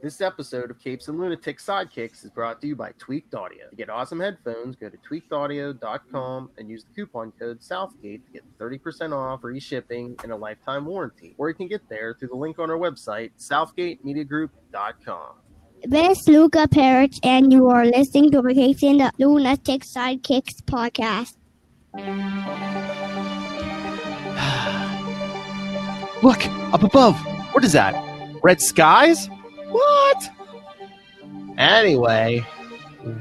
This episode of Capes and Lunatics Sidekicks is brought to you by Tweaked Audio. To get awesome headphones, go to tweakedaudio.com and use the coupon code Southgate to get 30% off, free shipping, and a lifetime warranty. Or you can get there through the link on our website, southgatemediagroup.com. This is Luca Parrott, and you are listening to Capes and the Lunatic Sidekicks Podcast. Look, up above. What is that? Red skies? What? Anyway,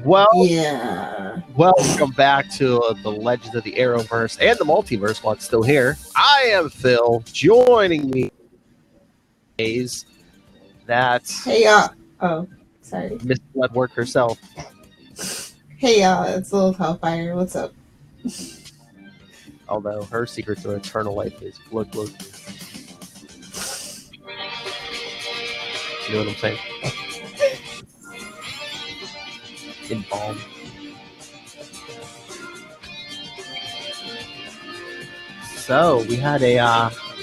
welcome back to the Legends of the Arrowverse and the Multiverse while it's still here. I am Phil. Joining me is that's Hey y'all. Oh, sorry. Miss Bloodwork herself. Hey y'all, it's Little Hellfire. What's up? Although her secret to eternal life is look. You know what I'm saying? Embalmed. So we had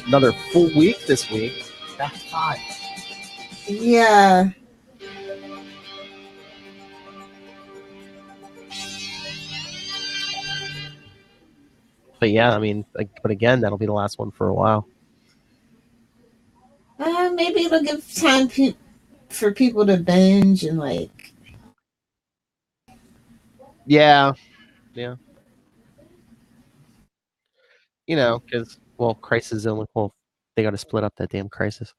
another full week this week. That's 5. Yeah. But yeah, I mean, but again, that'll be the last one for a while. Maybe it'll give time for people to binge and like. Yeah. You know, because Crisis is only they got to split up that damn Crisis.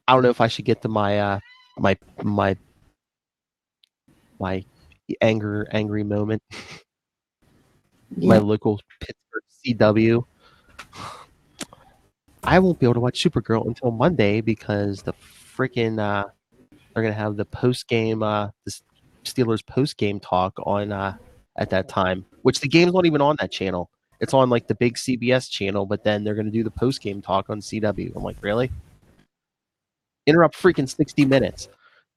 I don't know if I should get to my my angry moment. Yeah. My local Pittsburgh CW. I won't be able to watch Supergirl until Monday because the freaking they're gonna have the post game the Steelers post game talk on at that time, which the game's not even on that channel. It's on like the big CBS channel, but then they're gonna do the post game talk on CW. I'm like, really? Interrupt freaking 60 minutes.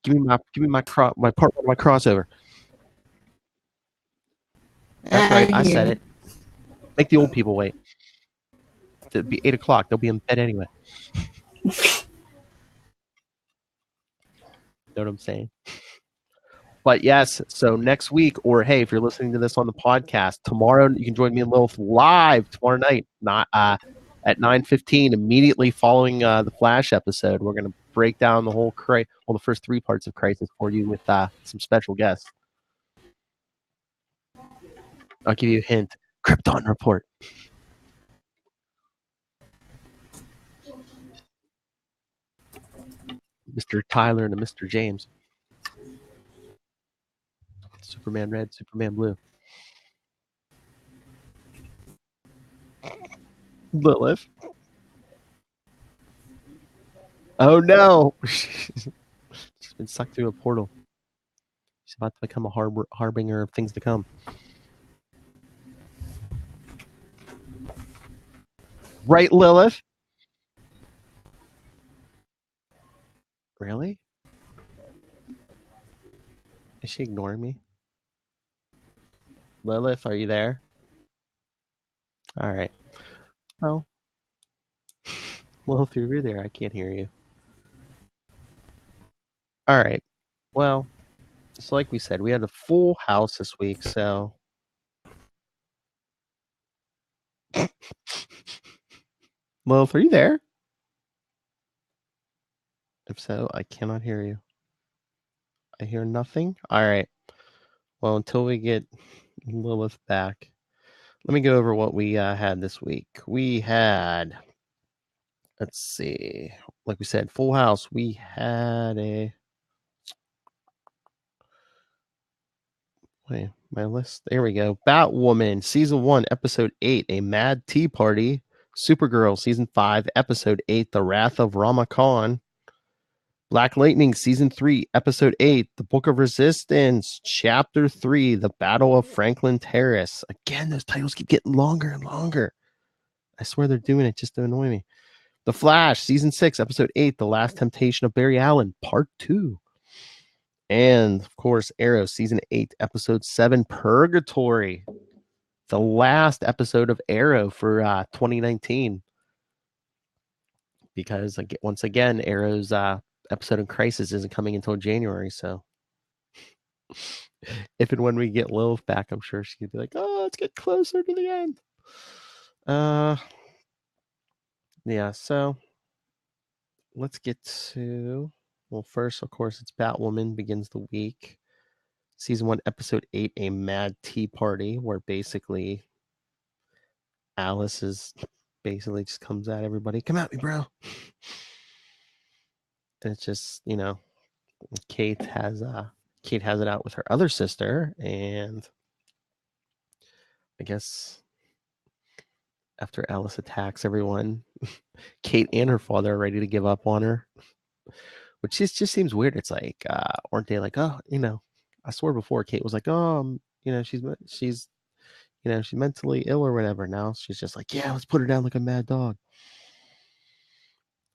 Give me my part of my crossover. That's right, I said it. Make the old people wait. It'll be 8 o'clock. They'll be in bed anyway. Know what I'm saying? But yes, so next week, or hey, if you're listening to this on the podcast, tomorrow you can join me in Lilith live tomorrow night, not at 9:15, immediately following the Flash episode. We're gonna break down the whole the first 3 parts of Crisis for you with some special guests. I'll give you a hint. Krypton report. Mr. Tyler and Mr. James. Superman red, Superman blue. Lilith. Oh no! She's been sucked through a portal. She's about to become a harbinger of things to come. Right, Lilith? Really? Is she ignoring me? Lilith, are you there? All right. Oh. Well, if you're there, I can't hear you. All right. Well, so like we said, we had a full house this week, so... Lilith, are you there? If so, I cannot hear you. I hear nothing. All right. Well, until we get Lilith back, let me go over what we had this week. We had, let's see, like we said, full house. We had my list. There we go. Batwoman, Season 1, Episode 8, A Mad Tea Party. Supergirl, Season 5, Episode 8, The Wrath of Ramakan. Black Lightning, Season 3, Episode 8, The Book of Resistance, Chapter 3, The Battle of Franklin Terrace. Again, those titles keep getting longer and longer. I swear they're doing it just to annoy me. The Flash, Season 6, Episode 8, The Last Temptation of Barry Allen, Part 2. And, of course, Arrow, Season 8, Episode 7, Purgatory. The last episode of Arrow for 2019. because once again, Arrow's episode in Crisis isn't coming until January. So if and when we get Lilith back, I'm sure she'd be like, "Oh, let's get closer to the end." Yeah. So let's get to. Well, first, of course, it's Batwoman begins the week. Season 1, Episode 8, a mad tea party, where basically Alice is basically just comes at everybody. Come at me, bro. And it's just, Kate has it out with her other sister, and I guess after Alice attacks everyone, Kate and her father are ready to give up on her, which just seems weird. It's like, aren't they like, oh, I swore before Kate was like, oh, she's mentally ill or whatever. Now she's just like, yeah, let's put her down like a mad dog.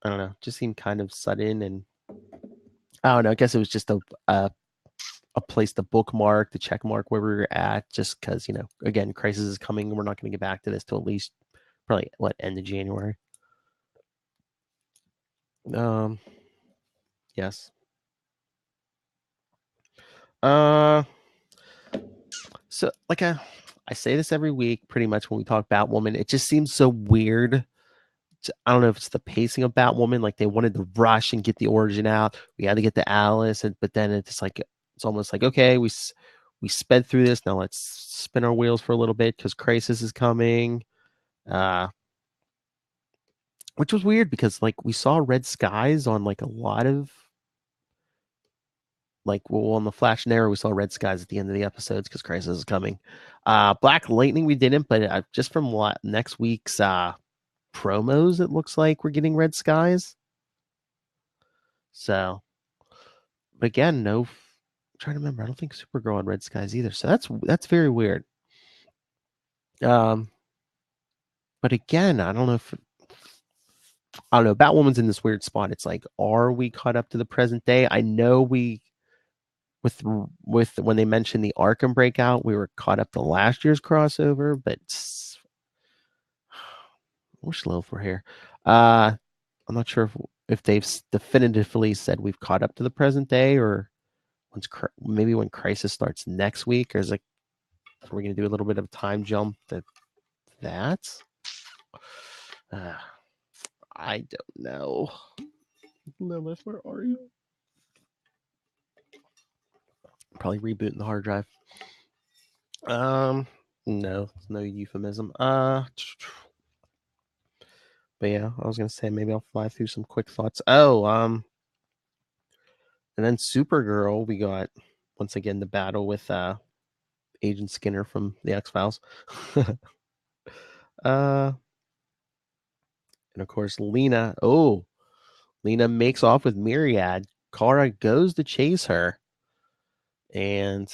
I don't know. Just seemed kind of sudden, and I don't know. I guess it was just a place to bookmark, to check mark where we were at, just because, again, Crisis is coming. We're not going to get back to this till at least probably end of January. Yes. So like I say this every week pretty much when we talk Batwoman. It just seems so weird. I don't know if it's the pacing of Batwoman, like they wanted to rush and get the origin out. We had to get to Alice, but then it's like it's almost like, okay, we sped through this. Now let's spin our wheels for a little bit because Crisis is coming. Which was weird because like we saw red skies on like a lot of on the Flash and Arrow, we saw red skies at the end of the episodes because Crisis is coming. Black Lightning we didn't, but just from next week's promos, it looks like we're getting red skies. So, but again, no. I'm trying to remember. I don't think Supergirl had red skies either. So that's very weird. But again, I don't know. Batwoman's in this weird spot. It's like, are we caught up to the present day? I know we, with when they mentioned the Arkham breakout, we were caught up to last year's crossover, but we're slow for here. I'm not sure if they've definitively said we've caught up to the present day, or maybe when Crisis starts next week, or is like, are we going to do a little bit of a time jump to that? I don't know. Lilith, where are you? Probably rebooting the hard drive. No euphemism. But yeah, I was gonna say maybe I'll fly through some quick thoughts. And then Supergirl, we got once again the battle with Agent Skinner from the X-Files. And of course Lena. Oh, Lena makes off with Myriad. Kara goes to chase her and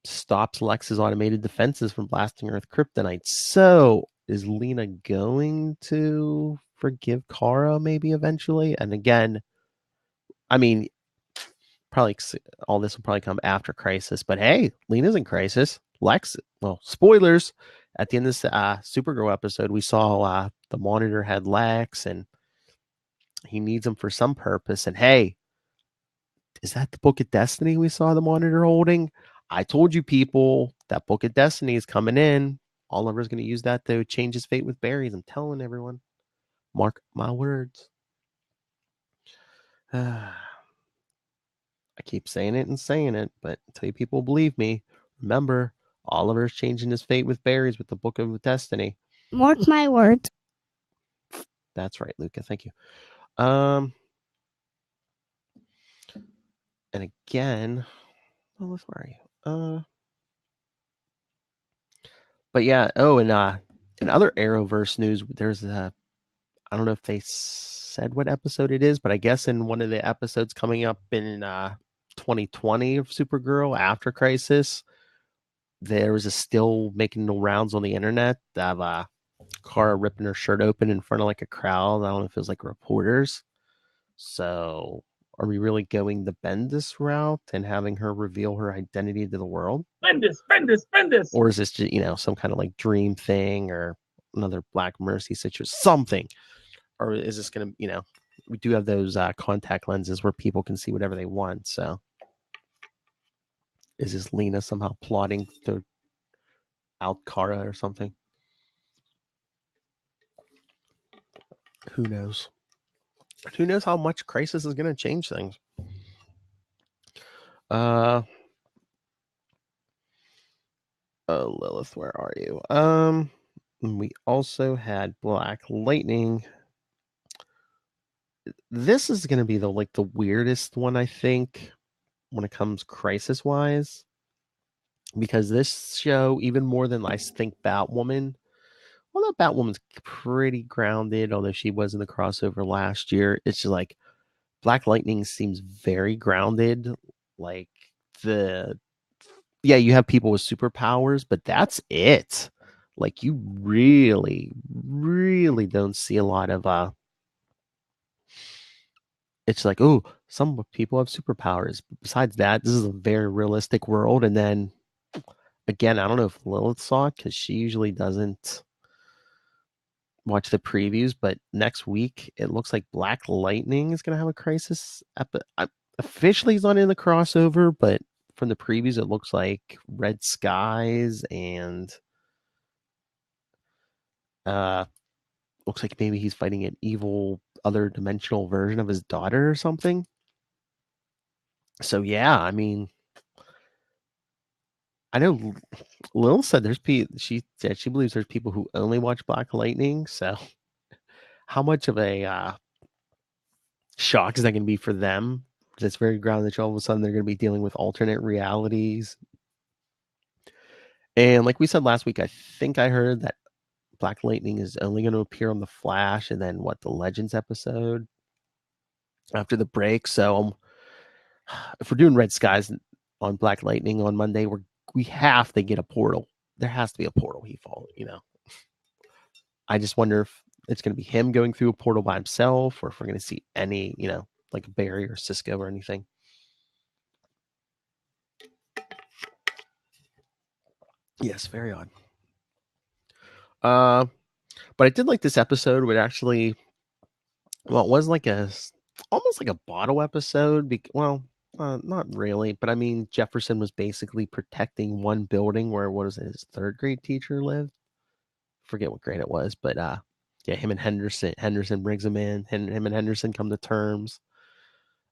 stops Lex's automated defenses from blasting her with kryptonite. So is Lena going to forgive Kara maybe eventually? And again, I mean, probably all this will probably come after Crisis, but hey, Lena's in Crisis. Lex, well, spoilers. At the end of this Supergirl episode, we saw the Monitor had Lex and he needs him for some purpose. And hey, is that the Book of Destiny we saw the Monitor holding? I told you people that Book of Destiny is coming in. Oliver's going to use that to change his fate with berries. I'm telling everyone. Mark my words. I keep saying it, but until you people believe me, remember, Oliver's changing his fate with berries with the Book of Destiny. Mark my words. That's right, Luca. Thank you. And again, where are you? But yeah. Oh, and in other Arrowverse news, there's I don't know if they said what episode it is, but I guess in one of the episodes coming up in 2020 of Supergirl after Crisis, there was a still making the rounds on the internet of Kara ripping her shirt open in front of like a crowd. I don't know if it was like reporters. So are we really going the Bendis route and having her reveal her identity to the world? Bendis. Or is this just, some kind of like dream thing or another Black Mercy situation? Something. or is this going to, we do have those contact lenses where people can see whatever they want. So is this Lena somehow plotting to out Kara or something? Who knows? Who knows how much Crisis is going to change things? Lilith, where are you? We also had Black Lightning. This is going to be the weirdest one, I think, when it comes Crisis wise, because this show, even more than I think Batwoman, well, Batwoman's pretty grounded, although she was in the crossover last year. It's just like Black Lightning seems very grounded. Like you have people with superpowers, but that's it. Like you really, really don't see a lot of it's like, oh, some people have superpowers. Besides that, this is a very realistic world. And then again, I don't know if Lilith saw it because she usually doesn't watch the previews, but next week it looks like Black Lightning is going to have a Crisis. Officially, he's not in the crossover, but from the previews, it looks like Red Skies and looks like maybe he's fighting an evil other dimensional version of his daughter or something. So yeah, I mean, I know Lil said she said she believes there's people who only watch Black Lightning. So how much of a shock is that going to be for them? That's very grounded. All of a sudden, they're going to be dealing with alternate realities. And like we said last week, I think I heard that Black Lightning is only going to appear on the Flash and then the Legends episode after the break. So if we're doing Red Skies on Black Lightning on Monday, we have to get a portal. There has to be a portal he falls, I just wonder if it's going to be him going through a portal by himself, or if we're going to see any, like Barry or Cisco or anything. Yes, very odd. But I did like this episode. It actually, it was like almost like a bottle episode. Not really, but I mean, Jefferson was basically protecting one building where his third grade teacher lived. Forget what grade it was, but him and Henderson brings him in. Him and Henderson come to terms,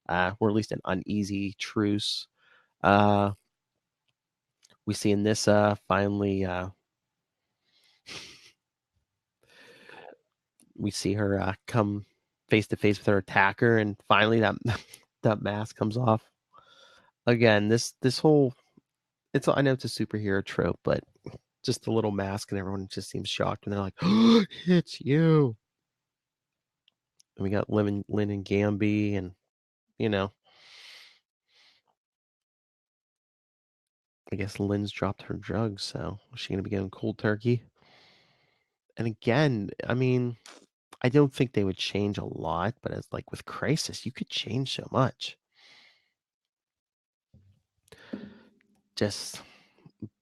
or at least an uneasy truce. We see in this finally we see her come face to face with her attacker, and finally that mask comes off. Again, this whole I know it's a superhero trope, but just the little mask and everyone just seems shocked and they're like, oh, it's you. And we got Lynn and Gamby, and I guess Lynn's dropped her drugs, so is she gonna be going cold turkey? And again, I mean, I don't think they would change a lot, but as like with Crisis, you could change so much.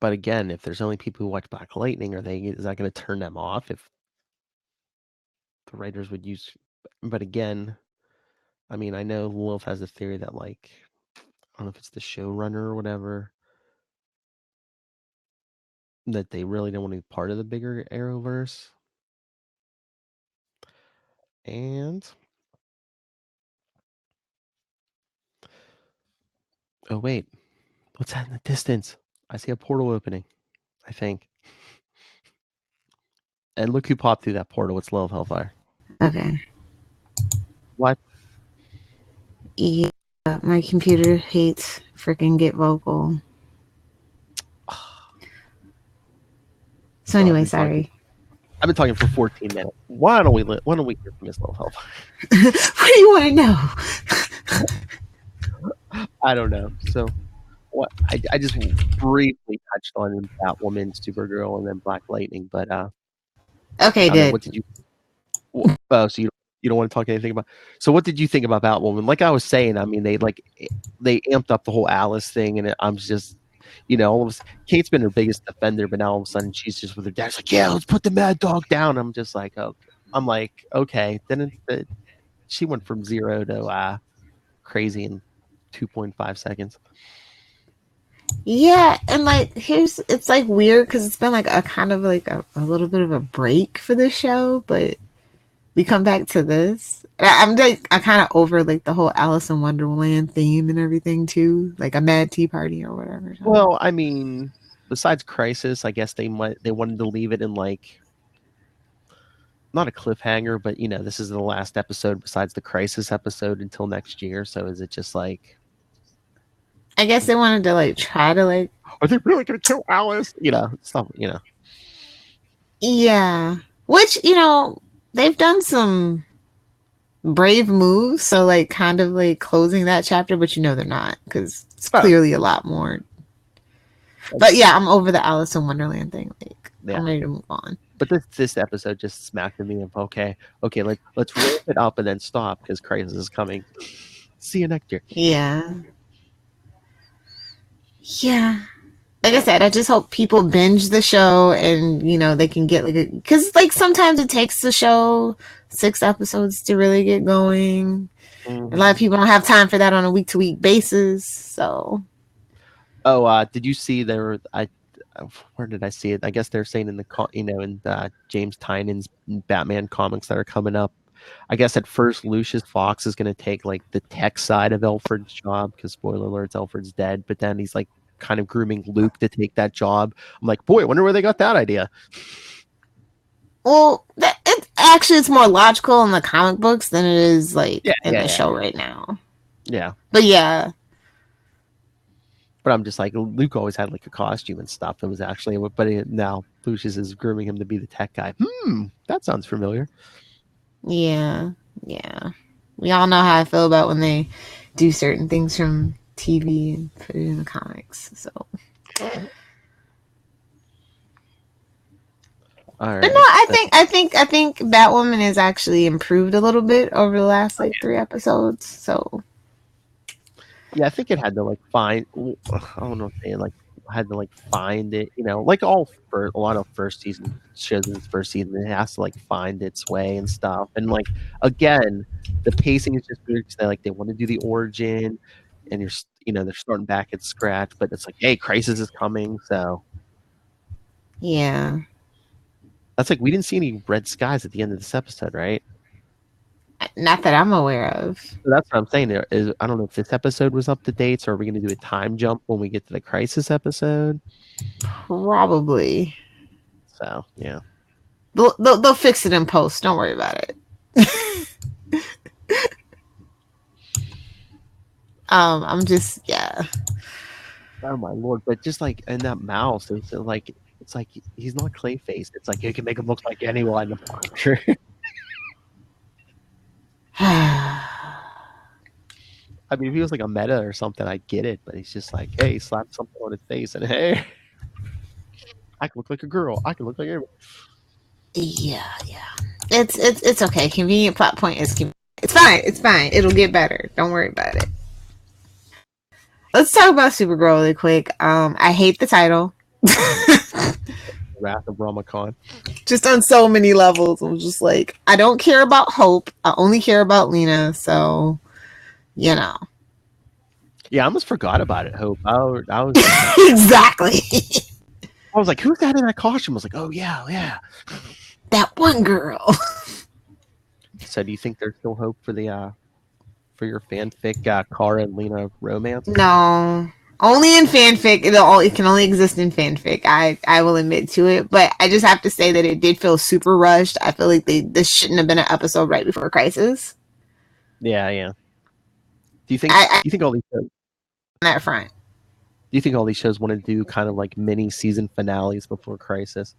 But again, if there's only people who watch Black Lightning, is that going to turn them off if the writers would use? But again, I mean, I know Lilith has a theory that I don't know if it's the showrunner or whatever, that they really don't want to be part of the bigger Arrowverse. And oh wait, what's that in the distance? I see a portal opening, I think. And look who popped through that portal. It's Lilith Hellfire. Okay. What? Yeah, my computer hates freaking Get Vocal. So anyway, sorry. I've been talking for 14 minutes. Why don't we hear from Miss Lilith Hellfire? What do you want to know? I don't know. So what I just briefly touched on Batwoman, Supergirl, and then Black Lightning, but okay, good. What did you? So you don't want to talk anything about? So what did you think about Batwoman? Like I was saying, I mean, they amped up the whole Alice thing, and I'm just, Kate's been her biggest defender, but now all of a sudden she's just with her dad. She's like, yeah, let's put the Mad Dog down. I'm just like, oh I'm like, okay, then she went from 0 to crazy in 2.5 seconds. Yeah, and like it's like weird because it's been like a kind of like a little bit of a break for this show, but we come back to this. I'm like I kind of over like the whole Alice in Wonderland theme and everything too, like a Mad Tea Party or whatever. So. Well, I mean, besides Crisis, I guess they wanted to leave it in like not a cliffhanger, but this is the last episode besides the Crisis episode until next year. So is it just like? I guess they wanted to like try to like. Are they really gonna kill Alice? Stuff. Yeah, which they've done some brave moves, so like kind of like closing that chapter, but they're not because it's clearly a lot more. But yeah, I'm over the Alice in Wonderland thing. Like I'm ready to move on. But this episode just smacked me of okay, let's ramp it up and then stop because Crisis is coming. See you next year. Yeah. Like I said, I just hope people binge the show and they can get because sometimes it takes the show 6 episodes to really get going. Mm-hmm. A lot of people don't have time for that on a week-to-week basis. So, did you see where did I see it? I guess they're saying in in James Tynion's Batman comics that are coming up. I guess at first Lucius Fox is going to take like the tech side of Alfred's job because spoiler alerts, Alfred's dead. But then he's like kind of grooming Luke to take that job. I'm like, boy, I wonder where they got that idea. Well, it's more logical in the comic books than it is like in the show right now. Yeah, but yeah. But I'm just like, Luke always had like a costume and stuff. It was actually, but now Lucius is grooming him to be the tech guy. That sounds familiar. Yeah. We all know how I feel about when they do certain things from TV and put it in the comics. So, all right. But no, I think Batwoman has actually improved a little bit over the last 3 episodes. So, yeah, I think it had to find. I don't know if they had to find it. Like a lot of first season shows in its first season, it has to find its way and stuff. And again, the pacing is just weird because they want to do the origin, and they're starting back at scratch. But it's like, hey, Crisis is coming, so yeah. That's we didn't see any red skies at the end of this episode, right? Not that I'm aware of. So that's what I'm saying. I don't know if this episode was up to date, or are we going to do a time jump when we get to the Crisis episode? Probably. So yeah, they'll fix it in post. Don't worry about it. I'm just Oh my lord! But just in that mouse, it's like he's not Clayface. It's like you can make him look like anyone. I mean, if he was a meta or something, I get it. But he's just like, hey, slap something on his face, and hey, I can look like a girl. I can look like everyone. Yeah. It's okay. Convenient plot point is it's fine. It'll get better. Don't worry about it. Let's talk about Supergirl really quick. I hate the title. Wrath of Ramakon. Just on so many levels. I'm just like, I don't care about Hope. I only care about Lena. So, Yeah, I almost forgot about it, Hope. I was exactly. I was like, who's that in that costume? I was like, oh yeah. That one girl. So do you think there's still hope for the for your fanfic Kara and Lena romance? No. Only in fanfic. It can only exist in fanfic. I will admit to it, but I just have to say that it did feel super rushed. I feel like this shouldn't have been an episode right before Crisis. Yeah. Do you think? You think all these shows on that front? Do you think all these shows want to do kind of mini season finales before Crisis?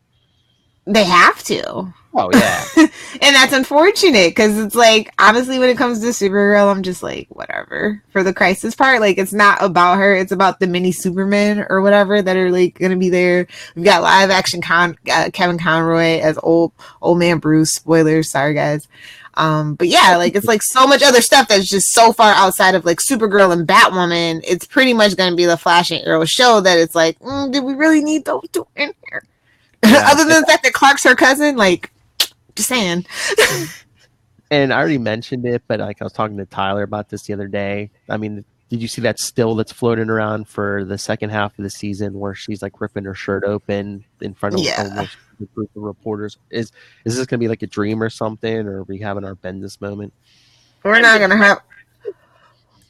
They have to. Oh yeah, and that's unfortunate because it's honestly, when it comes to Supergirl, I'm just whatever. For the Crisis part, it's not about her; it's about the mini Supermen or whatever that are going to be there. We've got live action Kevin Conroy as old man Bruce. Spoilers, sorry guys. But yeah, it's so much other stuff that's just so far outside of Supergirl and Batwoman. It's pretty much going to be the Flash and Arrow show that it's did we really need those two in here? Yeah. Other than the fact that Clark's her cousin, Just saying. And I already mentioned it, but like I was talking to Tyler about this the other day. I mean, did you see that still that's floating around for the second half of the season where she's like ripping her shirt open in front of almost a group of reporters? Is this going to be like a dream or something, or are we having our Bendis moment? We're not going to have...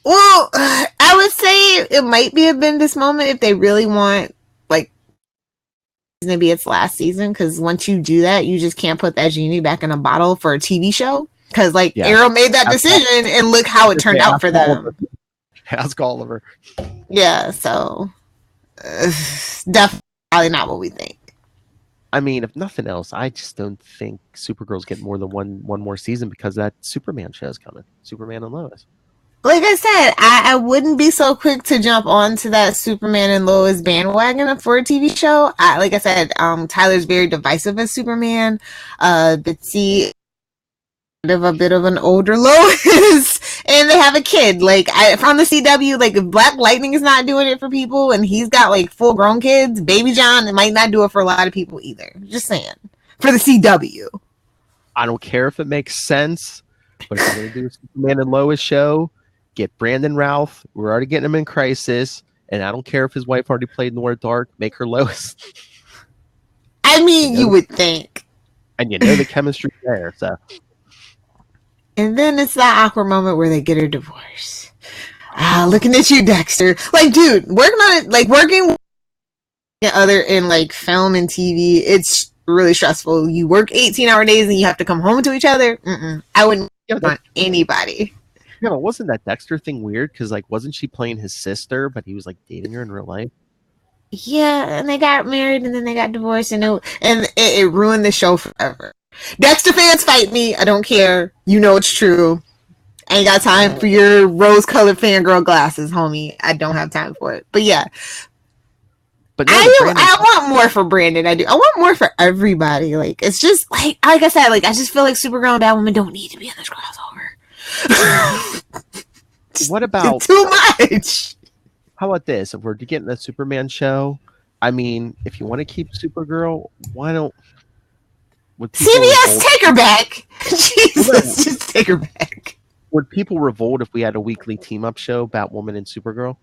Well, I would say it might be a Bendis moment if they really want, like, it's going to be its last season, because once you do that, you just can't put that genie back in a bottle for a TV show. Because, like, Arrow made that decision, and look how it turned out for them. Ask Oliver. Yeah, so definitely probably not what we think. I mean, if nothing else, I just don't think Supergirl's getting more than one more season because that Superman show is coming. Superman and Lois. Like I said, I wouldn't be so quick to jump onto that Superman and Lois bandwagon for a TV show. Like I said, Tyler's very divisive as Superman. Bitsy a bit of an older Lois, and they have a kid. Like from the CW, like if Black Lightning is not doing it for people, and he's got like full grown kids, Baby John, it might not do it for a lot of people either. Just saying, for the CW. I don't care if it makes sense, but if you're gonna do a Superman and Lois show, get Brandon Routh. We're already getting him in Crisis, and I don't care if his wife already played Noir Dark. Make her Lois. I mean, you would think, and you know the chemistry's there, so. And then it's that awkward moment where they get a divorce. Looking at you, Dexter. Like, dude, working on it, like working with other in like film and TV, it's really stressful. You work 18-hour days and you have to come home to each other. I wouldn't want anybody. Yeah, but wasn't that Dexter thing weird? Because like, wasn't she playing his sister, but he was like dating her in real life? Yeah, and they got married and then they got divorced, and it ruined the show forever. Dexter fans, fight me. I don't care. You know it's true. I ain't got time for your rose-colored fangirl glasses, homie. I don't have time for it. But yeah. But no, I want more for Brandon. I do. I want more for everybody. Like, it's just like I said, like I just feel like Supergirl and Batwoman don't need to be in this crossover. What about too much? How about this? If we're getting a Superman show, I mean, if you want to keep Supergirl, why don't CBS take her back? Jesus, just take her back. Would people revolt if we had a weekly team-up show, Batwoman and Supergirl?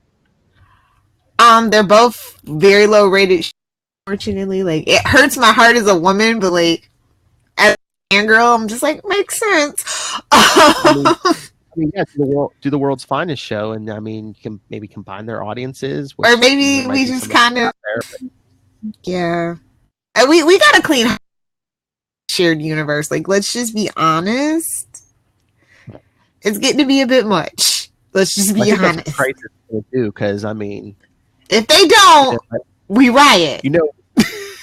They're both very low rated. Unfortunately, like it hurts my heart as a woman, but like as a man girl, I'm just like makes sense. I mean, yeah, do the world's finest show, and I mean, you can maybe combine their audiences, or maybe we just kind of, yeah. And we got a clean shared universe. Like, let's just be honest. It's getting to be a bit much. Let's just be honest. That's what Crisis do, because I mean, if they don't, we riot. You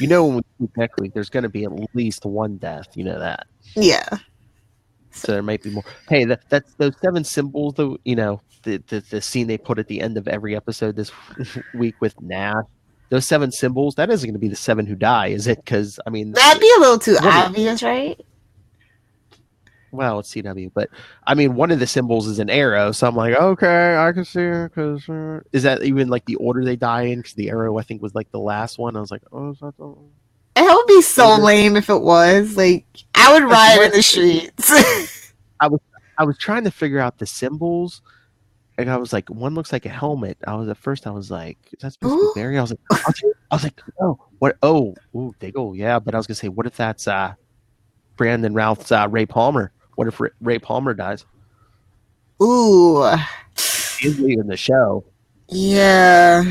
know, when we do next week, there's going to be at least one death. You know that. Yeah. So there might be more. Hey, that's those 7 symbols. Though, you know, the scene they put at the end of every episode this week with Nash. Those 7 symbols. That isn't going to be the 7 who die, is it? Because I mean, that'd be a little too obvious, right? Well, it's CW, but I mean, one of the symbols is an arrow, so I'm like, okay, I can see it. Because is that even like the order they die in? Because the arrow, I think, was like the last one. I was like, oh, is that the... It would be so lame if it was. Like, I would riot in the streets. I was trying to figure out the symbols, and I was like, one looks like a helmet. I was like, is that supposed to be Barry? I was like, oh, what? Oh, ooh, they go, yeah. But I was gonna say, what if that's Brandon Routh's Ray Palmer? What if Ray Palmer dies? Ooh, he's leaving the show. Yeah.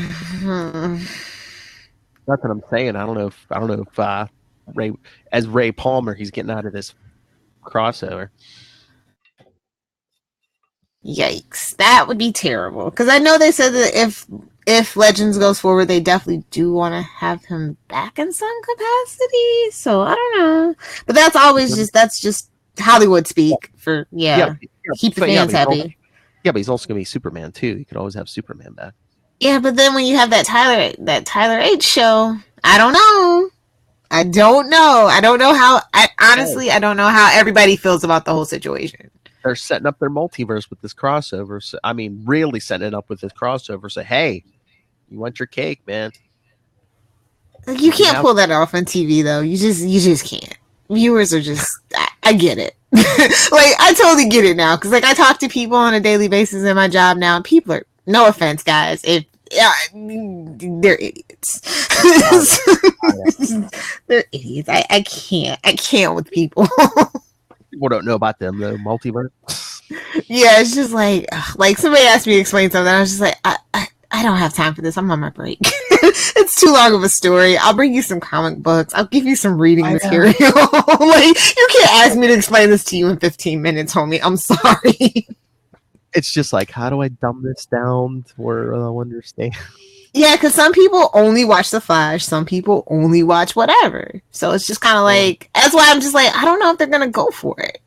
That's what I'm saying. I don't know if Ray Palmer, he's getting out of this crossover. Yikes, that would be terrible. Because I know they said that if Legends goes forward, they definitely do want to have him back in some capacity. So I don't know, but that's always just Hollywood speak for keep the fans happy. But he's also gonna be Superman too. You could always have Superman back. Yeah, but then when you have that Tyler H show, I don't know. I don't know how. I don't know how everybody feels about the whole situation. They're setting up their multiverse with this crossover. So, I mean, really setting it up with this crossover. So, hey, you want your cake, man? You can't pull that off on TV, though. You just can't. viewers are just, I get it. Like, I totally get it now. Because, like, I talk to people on a daily basis in my job now, and people are, no offense, guys, they're idiots. They're idiots. I can't with people. People don't know about them, though. Multiverse. Yeah, it's just like somebody asked me to explain something. I was just like, I don't have time for this. I'm on my break. It's too long of a story. I'll bring you some comic books. I'll give you some reading material. Like, you can't ask me to explain this to you in 15 minutes, homie. I'm sorry. It's just like, how do I dumb this down to where I'll understand? Yeah, because some people only watch The Flash. Some people only watch whatever. So it's just kind of like, that's why I'm just like, I don't know if they're going to go for it.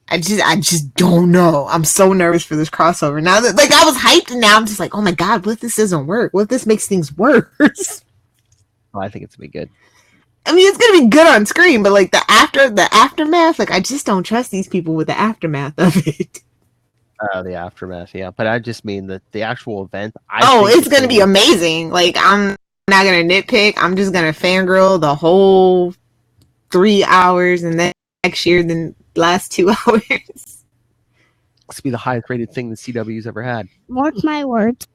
I just don't know. I'm so nervous for this crossover. Now that, like, I was hyped, and now I'm just like, oh my God, what if this doesn't work? What if this makes things worse? Oh, I think it's going to be good. I mean, it's going to be good on screen, but like the aftermath, like, I just don't trust these people with the aftermath of it. The aftermath, yeah. But I just mean that the actual event. It's going to be amazing. Like, I'm not going to nitpick. I'm just going to fangirl the whole 3 hours, and then next year, then last 2 hours. This will be the highest rated thing the CW's ever had. Mark my words.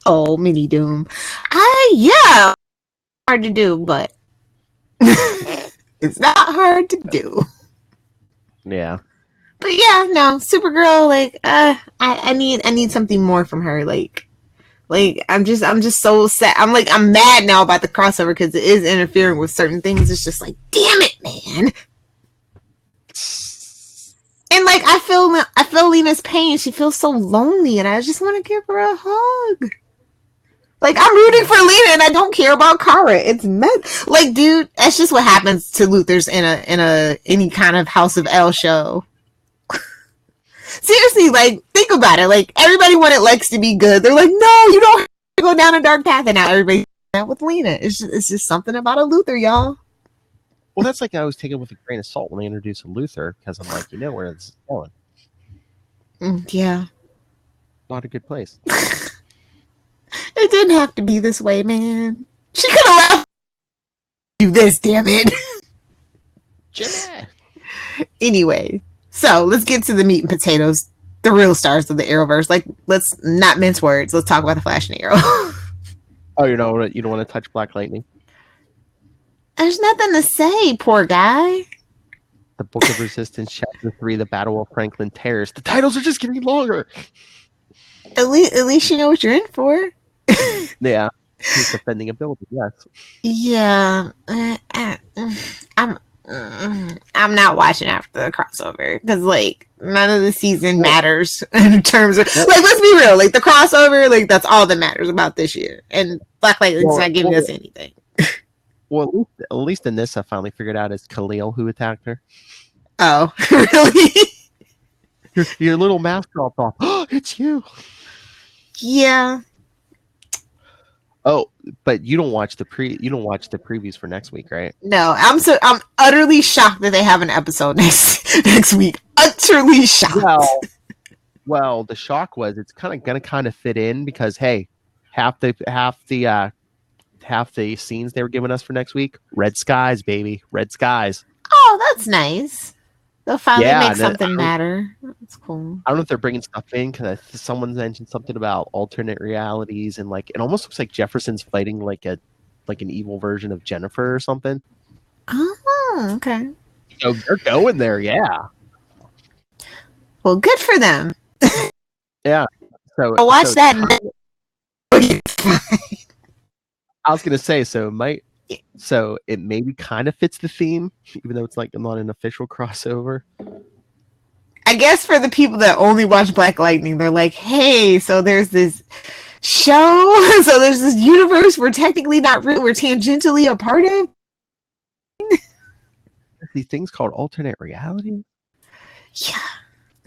Oh, Mini Doom. Yeah. Hard to do, but it's not hard to do. Yeah. But yeah, no, Supergirl, like, I need something more from her. Like I'm just so sad. I'm mad now about the crossover because it is interfering with certain things. It's just like, damn it, man. And like, I feel Lena's pain. She feels so lonely, and I just want to give her a hug. Like, I'm rooting for Lena, and I don't care about Kara. It's like, dude, that's just what happens to Luthers in any kind of House of L show. Seriously, like, think about it. Like, everybody wanted Lex to be good. They're like, no, you don't have to go down a dark path, and now everybody's out with Lena. It's just something about a Luther, y'all. Well, that's like I was taking with a grain of salt when they introduced a Luthor, because I'm like, you know where it's going. Yeah. Not a good place. It didn't have to be this way, man. She could have left. Do this, damn it. Jimmy. Anyway, so let's get to the meat and potatoes, the real stars of the Arrowverse. Like, let's not mince words. Let's talk about the Flash and Arrow. Oh, you don't want to touch Black Lightning? There's nothing to say, poor guy. The Book of Resistance, Chapter 3, The Battle of Franklin Terrace. The titles are just getting longer. At least you know what you're in for. Yeah, he's defending ability. Yes. Yeah, I'm not watching after the crossover because, like, none of the season matters in terms of, like, let's be real. Like, the crossover, like, that's all that matters about this year, and Black Lightning's not giving us anything. Well, at least in this, I finally figured out it's Khalil who attacked her. Oh, really? Your little mask dropped off. Oh, it's you. Yeah. Oh, but you don't watch the previews for next week, right? No, I'm utterly shocked that they have an episode next week. Utterly shocked. Well, the shock was it's gonna fit in because, hey, half the scenes they were giving us for next week, red skies, baby, red skies. Oh, that's nice. They'll finally make something matter. That's cool. I don't know if they're bringing stuff in because someone mentioned something about alternate realities, and like it almost looks like Jefferson's fighting like an evil version of Jennifer or something. Oh, okay. So they're going there, yeah. Well, good for them. Yeah. So I'll watch that. I was gonna say, so it maybe kind of fits the theme, even though it's like not an official crossover. I guess for the people that only watch Black Lightning, they're like, hey, so there's this show, so there's this universe we're technically not real, we're tangentially a part of. These things called alternate reality. Yeah.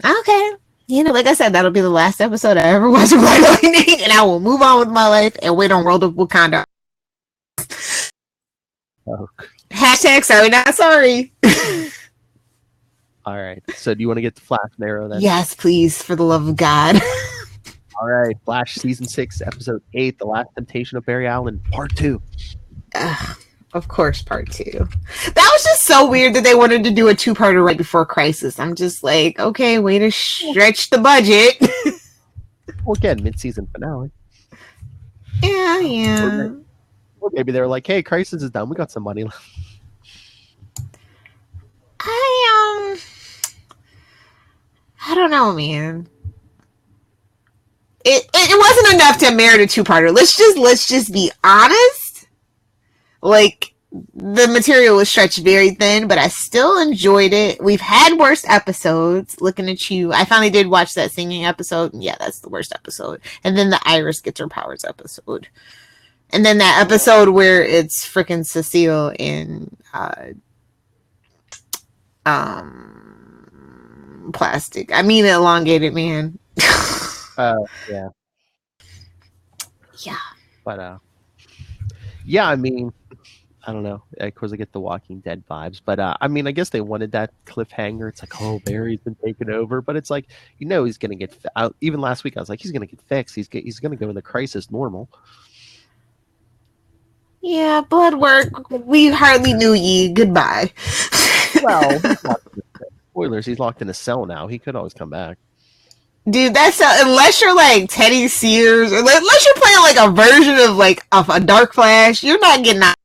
Okay. You know, like I said, that'll be the last episode I ever watch of Black Lightning, and I will move on with my life and wait on World of Wakanda. Oh. Hashtag sorry, not sorry. All right. So do you want to get to Flash and Arrow then? Yes, please, for the love of God. All right. Flash Season 6, Episode 8, The Last Temptation of Barry Allen, Part 2. Of course, part 2. That was just so weird that they wanted to do a 2-parter right before Crisis. I'm just like, okay, way to stretch the budget. Well, again, mid-season finale. Yeah. Or maybe they were like, hey, Crisis is done. We got some money left. I don't know, man. It wasn't enough to merit a 2-parter. Let's just be honest. Like, the material was stretched very thin, but I still enjoyed it. We've had worse episodes. Looking at you, I finally did watch that singing episode. Yeah, that's the worst episode. And then the Iris gets her powers episode. And then that episode where it's freaking Cecile in plastic. I mean elongated man. Yeah. Yeah. But yeah, I mean, I don't know. Of course, I get the Walking Dead vibes, but I mean, I guess they wanted that cliffhanger. It's like, oh, Barry's been taken over, but it's like, he's gonna get. Even last week, I was like, he's gonna get fixed. He's gonna go into Crisis normal. Yeah, blood work. We hardly knew ye. Goodbye. Well, spoilers. He's locked in a cell now. He could always come back. Dude, that's unless you're like Teddy Sears, or unless you're playing like a version of a Dark Flash, you're not getting out.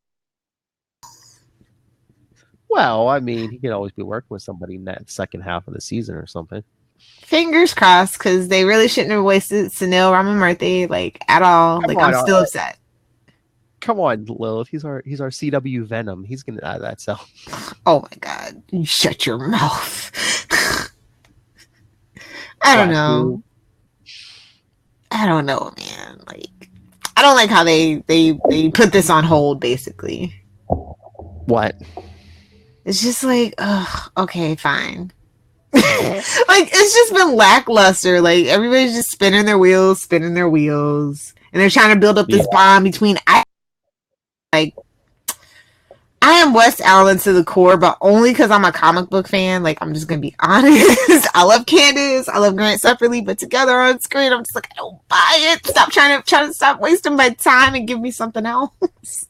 Well, I mean, he could always be working with somebody in that second half of the season or something. Fingers crossed, because they really shouldn't have wasted Sunil Ramamurthy at all. I'm still upset. Come on, Lilith. He's our CW Venom. He's gonna out of that cell. Oh my god! You shut your mouth. I don't know. I don't know, man. I don't like how they put this on hold. Basically, what? It's just like, okay, fine. It's just been lackluster. Everybody's just spinning their wheels, and they're trying to build up this bond between. I am West Allen to the core, but only because I'm a comic book fan. I'm just gonna be honest. I love Candace. I love Grant separately, but together on screen, I'm just like, I don't buy it. Stop trying to stop wasting my time and give me something else.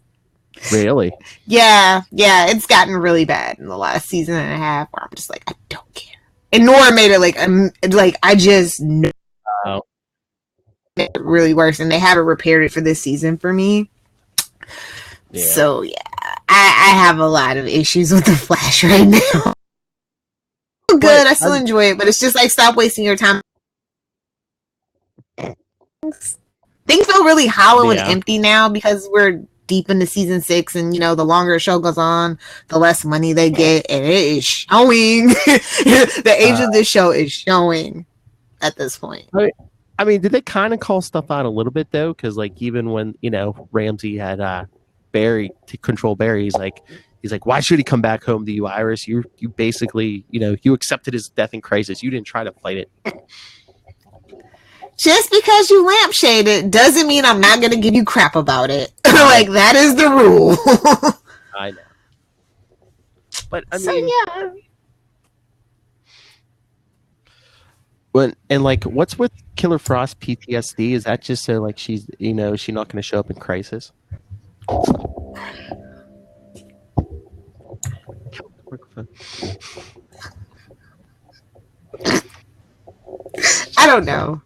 Really? Yeah. It's gotten really bad in the last season and a half, where I'm just like, I don't care. And Nora made it I just know it really worse, and they haven't repaired it for this season for me. Yeah. So yeah, I have a lot of issues with the Flash right now. Good, I still enjoy it, but it's just stop wasting your time. Things feel really hollow and empty now because we're deep into season 6, and the longer a show goes on, the less money they get, and it is showing. The age of this show is showing at this point. I mean, did they kind of call stuff out a little bit though? Because even when Ramsey had Barry to control Barry, he's like, why should he come back home to you, Iris? You basically, you accepted his death in Crisis. You didn't try to fight it. Just because you lampshade it doesn't mean I'm not going to give you crap about it. That is the rule. I know. But I mean, yeah. What's with Killer Frost PTSD? Is that just so she's she's not going to show up in Crisis? I don't know.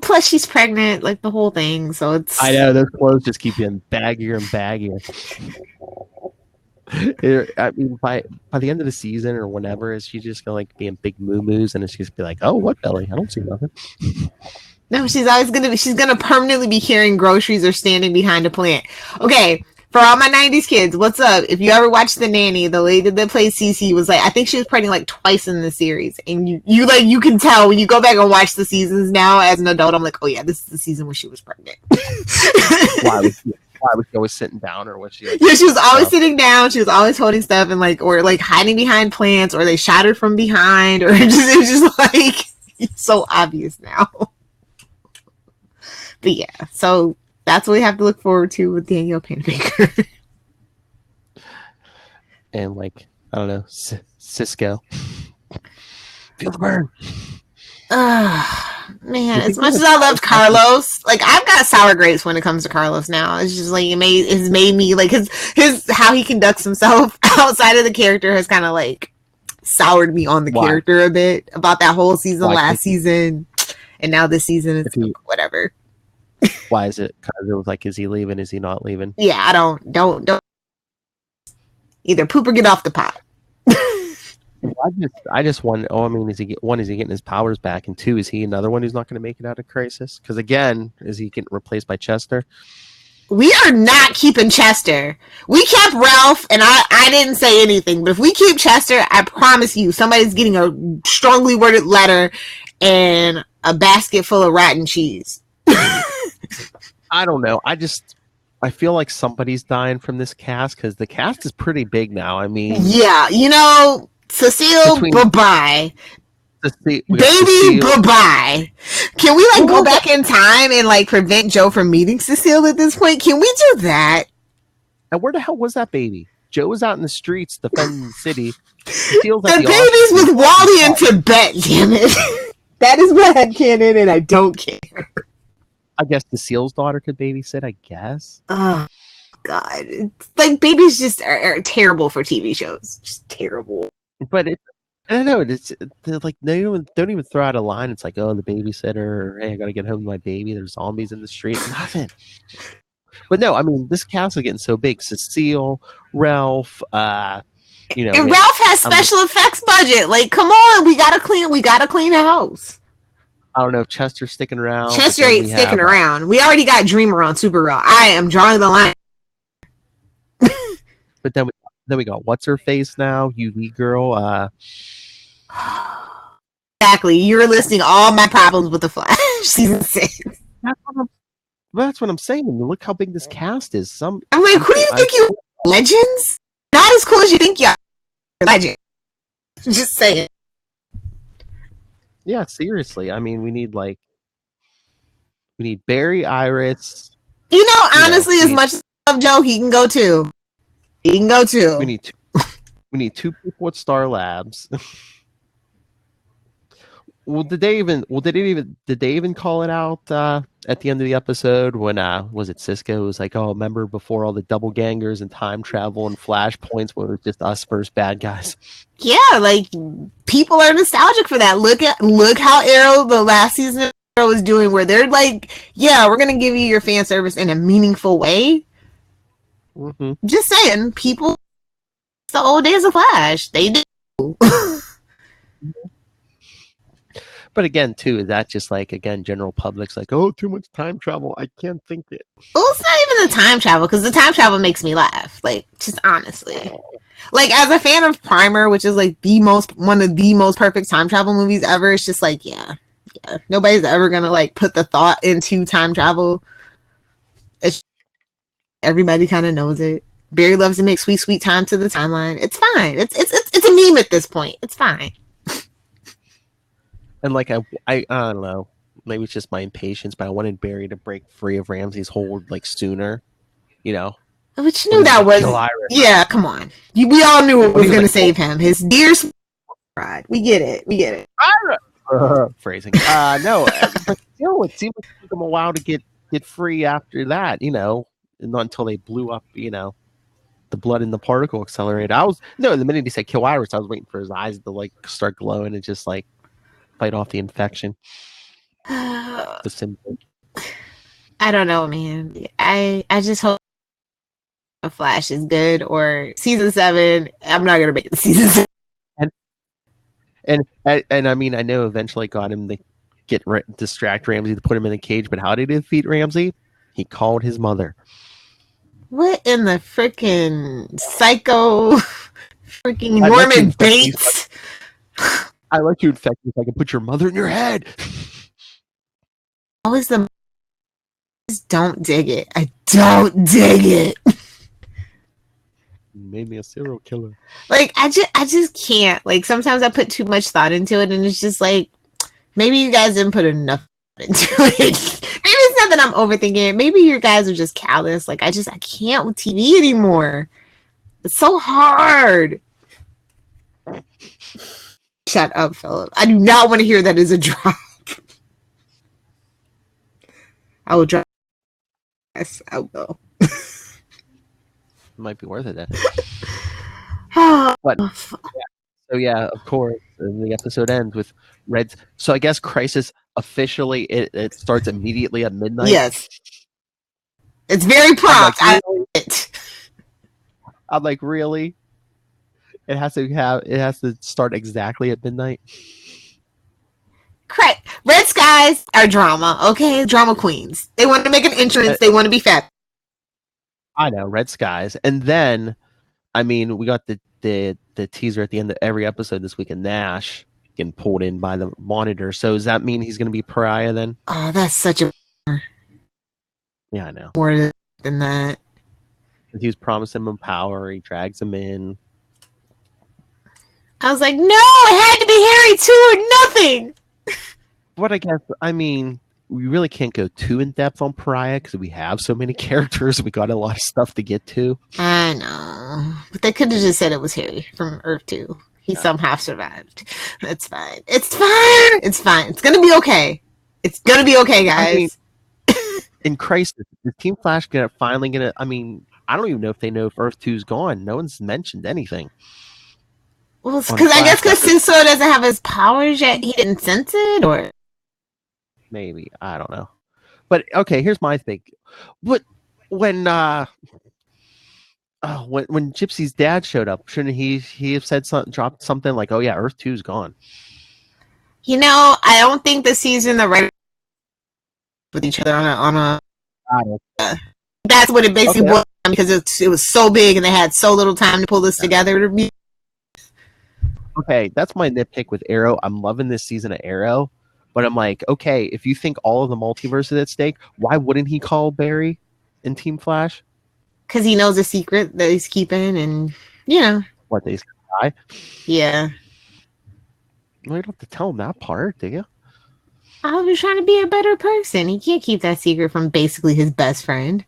Plus she's pregnant, the whole thing, so it's... I know, those clothes just keep getting baggier and baggier. I mean, by the end of the season or whenever, is she just gonna be in big moo-moos, and it's just be like, oh, what belly? I don't see nothing. No, she's gonna permanently be carrying groceries or standing behind a plant. Okay, for all my 90s kids, what's up? If you ever watched The Nanny, the lady that plays Cece was I think she was pregnant twice in the series. And you can tell when you go back and watch the seasons now as an adult, I'm like, oh yeah, this is the season when she was pregnant. Why was she always sitting down, or was she? Yeah, she was always sitting down. She was always holding stuff and or hiding behind plants, or they shot her from behind, or it was just it's so obvious now. But yeah, so that's what we have to look forward to with Danielle Panabaker. And I don't know, Cisco. Feel the burn. Man, as much as I loved Carlos, like I've got sour grapes when it comes to Carlos now. It's just like it's made me like his how he conducts himself outside of the character has kind of like soured me on the character a bit about that whole season last season, and now this season it's whatever. Why is it? Because it was like, is he leaving? Is he not leaving? Yeah, I don't either poop or get off the pot. I just wonder. Oh, I mean, is he getting his powers back? And two, is he another one who's not going to make it out of Crisis? Because again, is he getting replaced by Chester? We are not keeping Chester. We kept Ralph, and I didn't say anything. But if we keep Chester, I promise you, somebody's getting a strongly worded letter and a basket full of rotten cheese. I don't know. I feel like somebody's dying from this cast because the cast is pretty big now. I mean, yeah, Cecile, bye-bye. Baby, bye-bye. Can we go back in time and prevent Joe from meeting Cecile at this point? Can we do that? And where the hell was that baby? Joe was out in the streets defending the city. Cecile's the baby's with Wally in Tibet, damn it. That is my headcanon, and I don't care. I guess Cecile's daughter could babysit, I guess. Oh, God. It's babies just are terrible for TV shows. Just terrible. But I don't know. They're they don't even throw out a line. It's like, oh, the babysitter, or hey, I gotta get home to my baby. There's zombies in the street. Nothing. But no, I mean, this cast is getting so big. Cecile, Ralph, and Ralph has special effects budget. Come on, we gotta clean the house. I don't know if Chester's sticking around. Chester ain't sticking around. We already got Dreamer on Supergirl. I am drawing the line. But then we got what's her face now, UV girl. Exactly. You're listing all my problems with the Flash season 6. That's what I'm saying. Look how big this cast is. I'm like, who do you think you are? Legends? Not as cool as you think you are. Legend. Just saying. Yeah, seriously. I mean, we need Barry, Iris. Honestly, as much as I love Joe, he can go too. We need two people at Star Labs. Did they even call it out at the end of the episode when was it Cisco was like, oh, remember before all the double gangers and time travel and flashpoints when it was just us versus bad guys? Yeah, people are nostalgic for that. Look how Arrow the last season of Arrow was doing, where they're like, yeah, we're gonna give you your fan service in a meaningful way. Mm-hmm. Just saying, people, it's the old days of Flash. They do. But again, too, is that just general public's like, oh, too much time travel. I can't think it. Well, it's not even the time travel, because the time travel makes me laugh. Just honestly. As a fan of Primer, which is one of the most perfect time travel movies ever, it's just yeah. Nobody's ever gonna put the thought into time travel. Everybody kind of knows it. Barry loves to make sweet time to the timeline. It's fine. It's a meme at this point. It's fine. And I don't know, maybe it's just my impatience, but I wanted Barry to break free of Ramsey's hold sooner, But you knew that was, yeah, come on. We all knew it was going to save him. His dear pride. We get it. Phrasing. No, but still, it seemed like it took him a while to get free after that, not until they blew up, the blood in the particle accelerator. The minute he said kill Iris, I was waiting for his eyes to start glowing and just fight off the infection. The symptom. I don't know, man. I just hope Flash is good, or season 7. I'm not gonna make it to season 7. And I mean, I know eventually got him to distract Ramsey to put him in a cage, but how did he defeat Ramsey? He called his mother. What in the freaking psycho freaking Norman Bates? I let you infect me if I can put your mother in your head. Always I just don't dig it. I don't dig it. You made me a serial killer. I just can't. Sometimes I put too much thought into it, and it's just maybe you guys didn't put enough into it. Maybe it's not that I'm overthinking it. Maybe you guys are just callous. I can't with TV anymore. It's so hard. Shut up, Philip. I do not want to hear that as a drop. I will drive. Yes, I will. It might be worth it then. Oh, But so yeah, of course, and the episode ends with Red. So I guess Crisis officially it starts immediately at midnight. yes. It's very prompt. I'm like, really? It has to start exactly at midnight. Correct. Red skies are drama, okay? Drama queens. They want to make an entrance. They want to be fat. I know, Red Skies. And then, I mean, we got the teaser at the end of every episode this week of Nash getting pulled in by the monitor. So does that mean he's going to be Pariah then? Oh, that's such a Yeah, I know. more than that. He was promising him power. He drags him in. I was like, no, it had to be Harry too or nothing. But I guess, I mean, we really can't go too in depth on Pariah because we have so many characters. We got a lot of stuff to get to. I know, but they could have just said it was Harry from Earth 2. He somehow survived. It's fine. It's fine. It's fine. It's gonna be okay. It's gonna be okay, guys. I mean, in Crisis, is Team Flash finally gonna? I mean, I don't even know if they know if Earth 2's gone. No one's mentioned anything. Well, because I guess because Sinso doesn't have his powers yet, he didn't sense it, or maybe, I don't know. But okay, here's my thing. What when Gypsy's dad showed up, shouldn't he have said something, dropped something like, "Oh yeah, Earth 2's gone"? You know, I don't think the season the right with each other on a. That's what it basically was, because it was so big and they had so little time to pull this together. Okay, that's my nitpick with Arrow. I'm loving this season of Arrow, but I'm like, okay, if you think all of the multiverse is at stake, why wouldn't he call Barry in Team Flash? Because he knows a secret that he's keeping, and you know what, he's gonna die? Yeah. Well, you don't have to tell him that part, do you? I was trying to be a better person. He can't keep that secret from basically his best friend.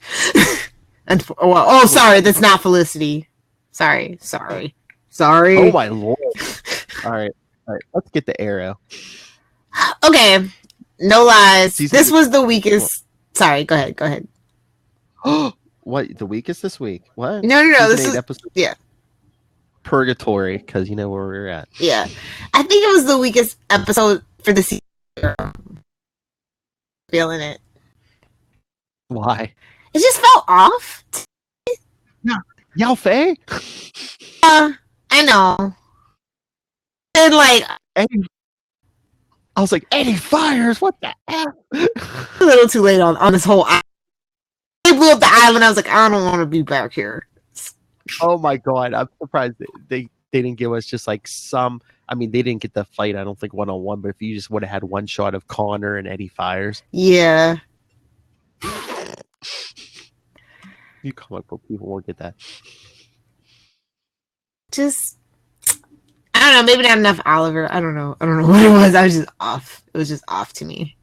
Sorry, that's not Felicity. Sorry. Oh my lord! All right, let's get the Arrow. Okay, no lies. This was the weakest. Sorry, go ahead. What, the weakest this week? What? No. This is episode. Yeah. Purgatory, because you know where we're at. Yeah, I think it was the weakest episode for the season. Feeling it. Why? It just felt off. Yeah, Yao Fei. I know. And like, Eddie, I was like, Eddie Fires. What the hell? A little too late on this whole. They blew up the island. I was like, I don't want to be back here. Oh my god, I'm surprised they didn't give us just like some. I mean, they didn't get the fight, I don't think, 1-on-1, but if you just would have had one shot of Connor and Eddie Fires. Yeah. You comic book people won't get that. Just, I don't know, maybe not enough Oliver. I don't know what it was. I was just off. It was just off to me.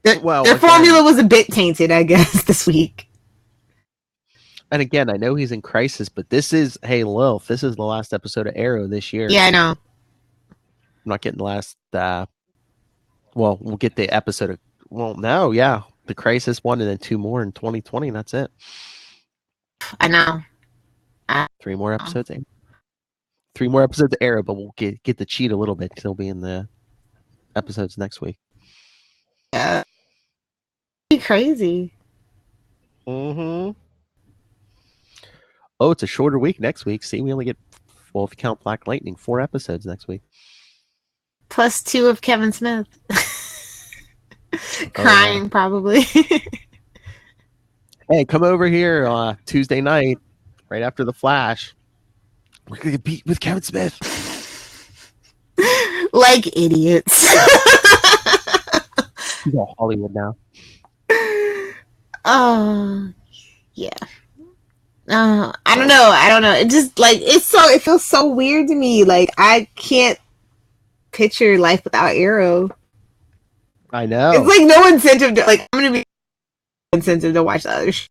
Their formula was a bit tainted, I guess, this week. And again, I know he's in Crisis, but this is, hey, Lilith, this is the last episode of Arrow this year. Yeah, I know. I'm not getting the last, well, we'll get the episode of, the Crisis one and then 2 more in 2020, and that's it. I know. 3 more episodes. 3 more episodes of Arrow, but we'll get the cheat a little bit because he'll be in the episodes next week. Yeah. Be crazy. Mm-hmm. Oh, it's a shorter week next week. See, we only get, well, if you count Black Lightning, 4 episodes next week. Plus 2 of Kevin Smith. Crying, probably. Hey, come over here Tuesday night, right after The Flash. We're going to beat with Kevin Smith. Like idiots. He's all Hollywood now. Oh, yeah. I don't know. It just like it feels so weird to me. Like I can't picture life without Arrow. I know. It's like no incentive to I'm gonna be incentive to watch the other show.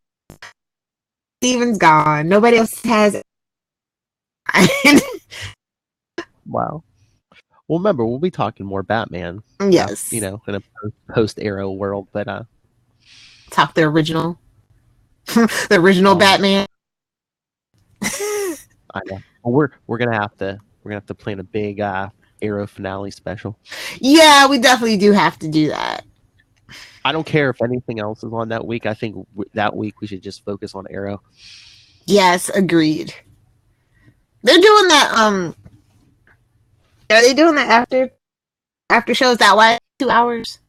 Steven's gone. Nobody else has. Wow. Well, remember, we'll be talking more Batman. Yes. In a post Arrow world, but Talk the original, the original Batman. I know. Well, we're gonna have to plan a big Arrow finale special. Yeah, we definitely do have to do that. I don't care if anything else is on that week. I think that week we should just focus on Arrow. Yes, agreed. They're doing that. Are they doing that after shows? That why 2 hours?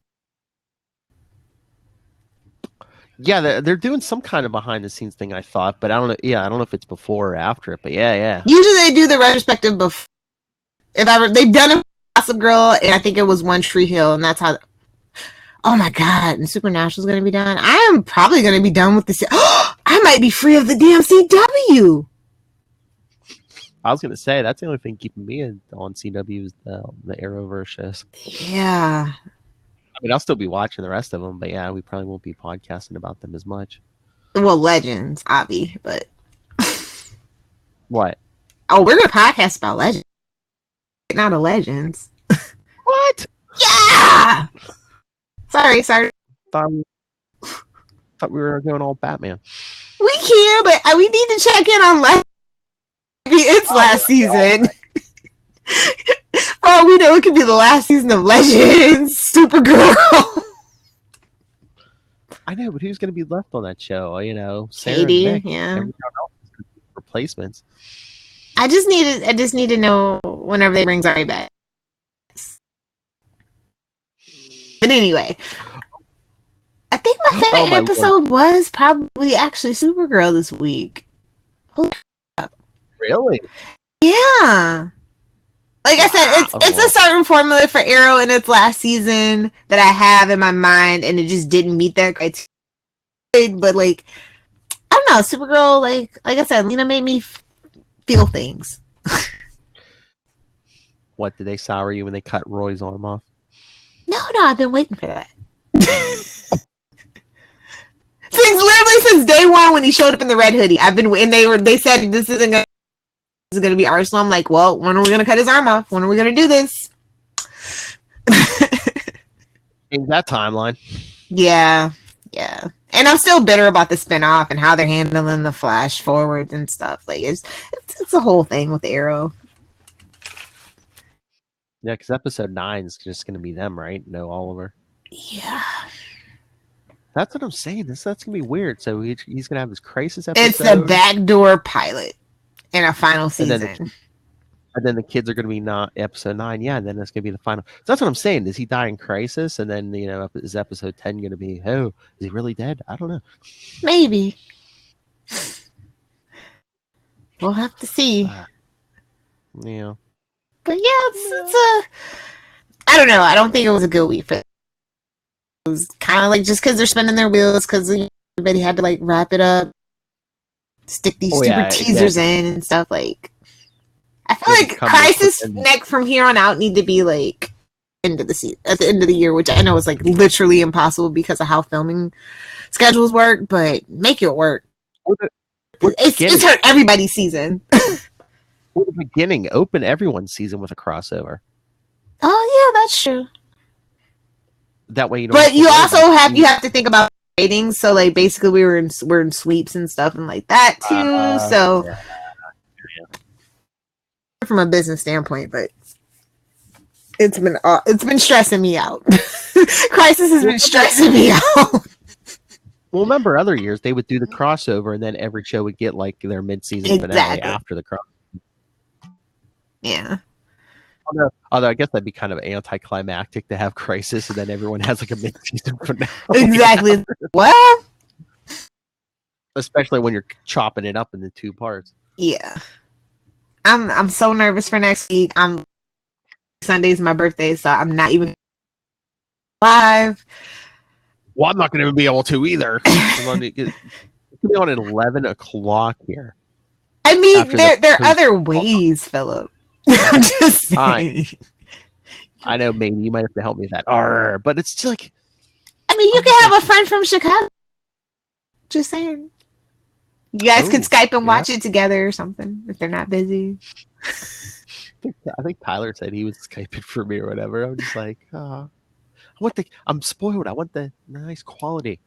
Yeah, they're doing some kind of behind the scenes thing. I thought, but I don't know. Yeah, I don't know if it's before or after it. But yeah. Usually they do the retrospective before. They've done it for Gossip Girl, and I think it was One Tree Hill, and that's how. Oh my god! And Supernatural's gonna be done. I am probably gonna be done with this. I might be free of the damn CW. I was gonna say that's the only thing keeping me on CW is the Arrowverse shows. Yeah. I mean, I'll still be watching the rest of them, but yeah, we probably won't be podcasting about them as much. Well, Legends, obvi, but What? Oh, we're gonna podcast about Legends, not a Legends. What? Yeah. Sorry. Thought we were going all Batman. We can, but we need to check in on Legends. It's last season. Oh, we know it could be the last season of Legends. Supergirl. I know, but who's going to be left on that show? You know, Sarah Katie. and Nick. Yeah. Everyone else is gonna be replacements. I just need to know whenever they bring Zari back. But anyway, I think my favorite episode was probably actually Supergirl this week. Really? Yeah. Like I said, it's a certain formula for Arrow in its last season that I have in my mind, and it just didn't meet that criteria. But like, I don't know, Supergirl, like I said, Lena made me feel things. What, did they sour you when they cut Roy's arm off? No, I've been waiting for that. Since day one when he showed up in the red hoodie, I've been waiting. They said this is gonna be Arsenal. I'm like, well, when are we gonna cut his arm off? When are we gonna do this? In that timeline. Yeah. And I'm still bitter about the spinoff and how they're handling the flash forwards and stuff. Like it's a whole thing with Arrow. Yeah, because episode 9 is just going to be them, right? No Oliver. Yeah. That's what I'm saying. That's going to be weird. So he's going to have this crisis episode. It's a backdoor pilot in a final season. And then the kids are going to be not episode 9. Yeah, and then that's going to be the final. So that's what I'm saying. Does he die in crisis? And then, is episode 10 going to be, is he really dead? I don't know. Maybe. We'll have to see. Yeah. But yeah, it's I don't know. I don't think it was a good week for it. It was kind of like just because they're spinning their wheels because everybody had to like wrap it up, stick these stupid teasers in and stuff. Like, I feel like Crisis next from here on out need to be like at the end of the year, which I know is like literally impossible because of how filming schedules work. But make it work. It's hurt everybody's season. For the beginning, open everyone's season with a crossover. Oh yeah, that's true. That way you don't. But you also have to think about ratings. So like basically we're in sweeps and stuff and like that too. So from a business standpoint, but it's been stressing me out. Crisis has been stressing me out. Well, remember other years they would do the crossover and then every show would get like their mid-season finale after the crossover. Yeah. Although I guess that'd be kind of anticlimactic to have Crisis and then everyone has like a mid-season finale. Exactly. Well, especially when you're chopping it up into 2 parts. Yeah. I'm so nervous for next week. Sunday's my birthday, so I'm not even live. Well, I'm not going to be able to either. It's going to be on at 11 o'clock here. I mean, there are other ways, Philip. I'm just saying. I know, maybe you might have to help me with that. But it's just like... I mean, you can have a friend from Chicago. Just saying. You guys could Skype and watch it together or something if they're not busy. I think Tyler said he was Skyping for me or whatever. I'm just like, I'm I'm spoiled. I want the nice quality.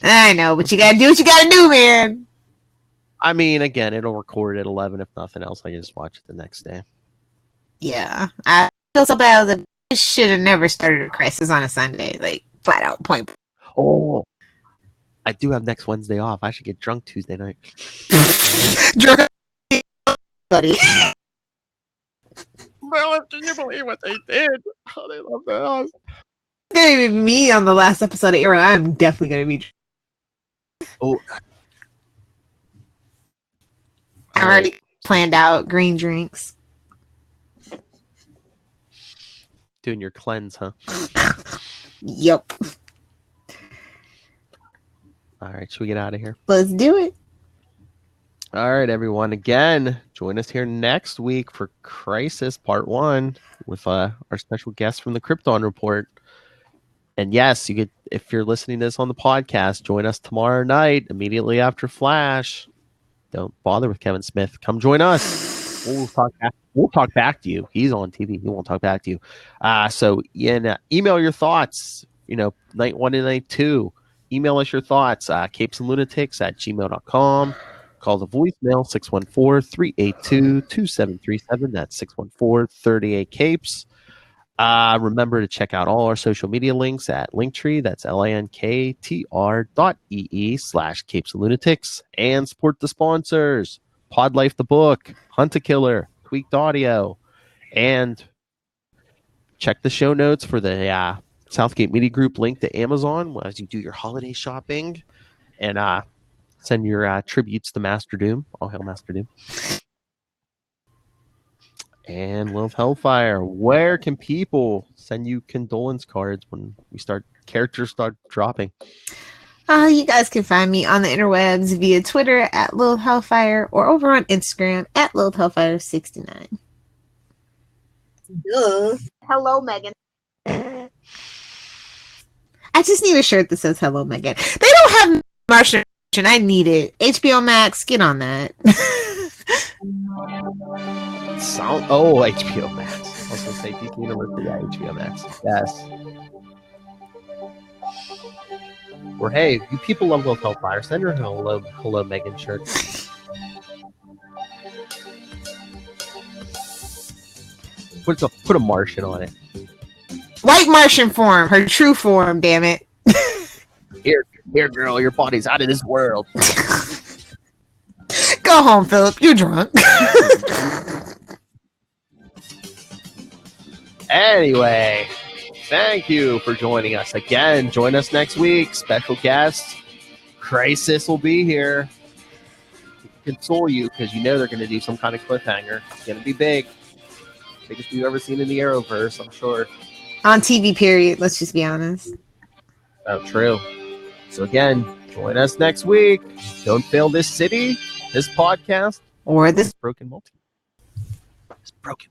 I know, but you gotta do what you gotta do, man. I mean, again, it'll record at 11. If nothing else, I can just watch it the next day. Yeah, I feel so bad that this should have never started a Crisis on a Sunday, like flat out point. Oh, I do have next Wednesday off. I should get drunk Tuesday night. Drunk, buddy. Well, can you believe what they did? Oh, they love that. It's gonna be me on the last episode of Arrow. I'm definitely gonna be. Oh, I already planned out green drinks. doing your cleanse, huh? Yep. All right, should we get out of here? Let's do it. All right, everyone. Again, join us here next week for Crisis Part 1 with our special guest from the Krypton Report. And yes, you could, if you're listening to this on the podcast, join us tomorrow night immediately after Flash. Don't bother with Kevin Smith. Come join us. We'll talk back to you. He's on TV. He won't talk back to you. So email your thoughts. Night 1 and night 2. Email us your thoughts. capesandlunatics@gmail.com. Call the voicemail 614-382-2737. That's 614-38-CAPES. Remember to check out all our social media links at Linktree. That's linktr.ee/capesandlunatics. And support the sponsors. Pod Life the Book, Hunt a Killer, Tweaked Audio. And check the show notes for the Southgate Media Group link to Amazon as you do your holiday shopping. And send your tributes to Master Doom. All hail Master Doom. And Lilith Hellfire, where can people send you condolence cards when characters start dropping? You guys can find me on the interwebs via Twitter at Lilith Hellfire or over on Instagram at Lilith Hellfire69. Hello, Megan. I just need a shirt that says "Hello, Megan." They don't have Martian. I need it. HBO Max, get on that. HBO Max. I was going to say DC Universe, yeah, HBO Max. Yes. Or hey, you people love Lilith Hellfire. Send her hello Megan shirt. Put a Martian on it. White Martian form, her true form. Damn it. Here, girl, your body's out of this world. Go home, Philip. You're drunk. Anyway, thank you for joining us again. Join us next week. Special guest, Crisis will be here to console you because they're going to do some kind of cliffhanger. It's going to be big. Biggest we've ever seen in the Arrowverse, I'm sure. On TV, period. Let's just be honest. Oh, true. So again, join us next week. Don't fail this city, this podcast, or this broken multi. This broken